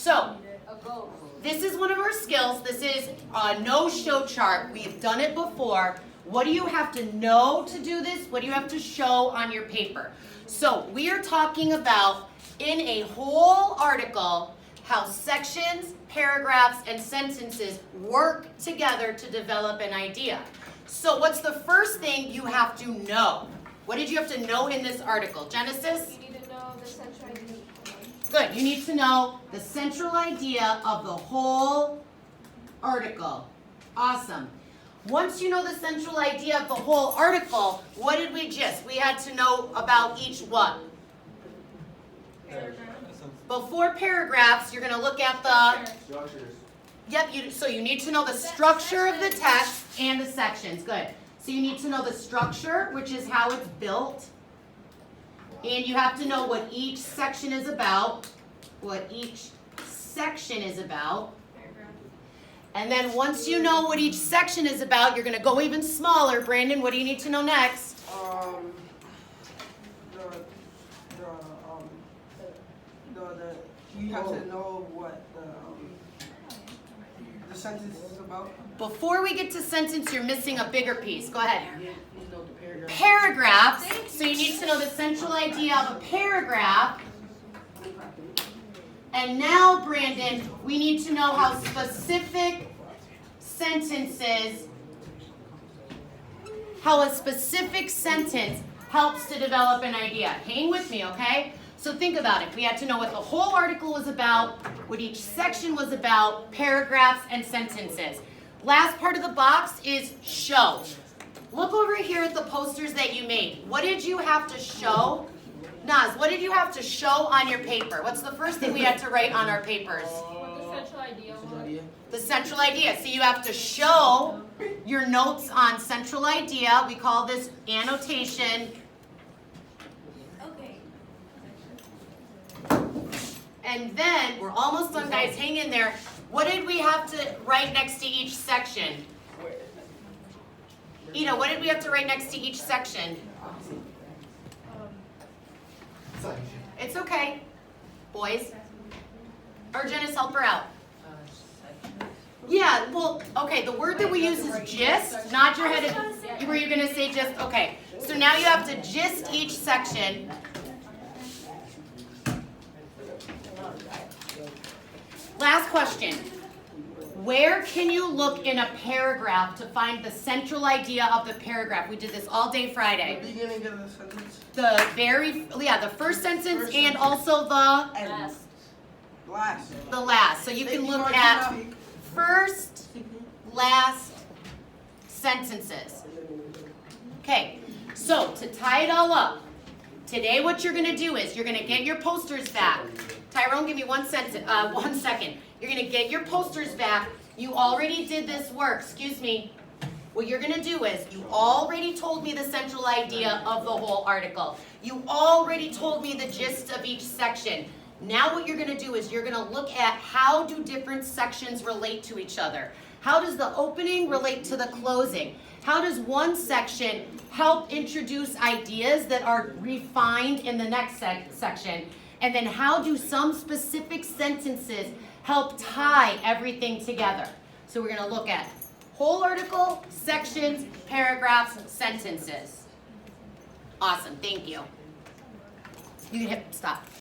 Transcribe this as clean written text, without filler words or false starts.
So, this is one of our skills. This is a no-show chart. We've done it before. What do you have to know to do this? What do you have to show on your paper? So, we are talking about, in a whole article, how sections, paragraphs, and sentences work together to develop an idea. So, what's the first thing you have to know? What did you have to know in this article? Genesis? You need to know the central idea. Good. You need to know the central idea of the whole article. Awesome. Once you know the central idea of the whole article, what did we just? We had to know about each what? Before paragraphs, you're going to look at the Structures. Yep, so you need to know the structure of the text and the sections. Good. So you need to know the structure, which is how it's built. And you have to know what each section is about. What each section is about. And then once you know what each section is about, you're going to go even smaller. Brandon, what do you need to know next? You have to know what the sentence is about. Before we get to sentence, you're missing a bigger piece. Go ahead. Paragraphs. So you need to know the central idea of a paragraph. And now, Brandon, we need to know how specific sentences, how a specific sentence helps to develop an idea. Hang with me, okay? So think about it. We had to know what the whole article was about, what each section was about, paragraphs and sentences. Last part of the box is show. Look over here at the posters that you made. What did you have to show? Naz, what did you have to show on your paper? What's the first thing we had to write on our papers? What the central idea was. The central idea. So you have to show your notes on central idea. We call this annotation. Okay. And then, we're almost done, guys. Hang in there. What did we have to write next to each section? Ida, what did we have to write next to each section? It's okay, boys. Or Janice, help her out. Yeah, well, okay, the word that we use is gist. Nod your head. Were you going to say gist? Okay, so now you have to gist each section. Last question. Where can you look in a paragraph to find the central idea of the paragraph? We did this all day Friday. The beginning of the sentence. The first sentence and also the last. So you can look at first, last sentences. Okay, so to tie it all up, today what you're going to do is you're going to get your posters back. Tyrone, give me 1 second. You're going to get your posters back. You already did this work. Excuse me. What you're going to do is you already told me the central idea of the whole article. You already told me the gist of each section. Now what you're going to do is you're going to look at how do different sections relate to each other. How does the opening relate to the closing? How does one section help introduce ideas that are refined in the next section? And then how do some specific sentences help tie everything together? So we're going to look at whole article, sections, paragraphs, sentences. Awesome, thank you. You can hit stop.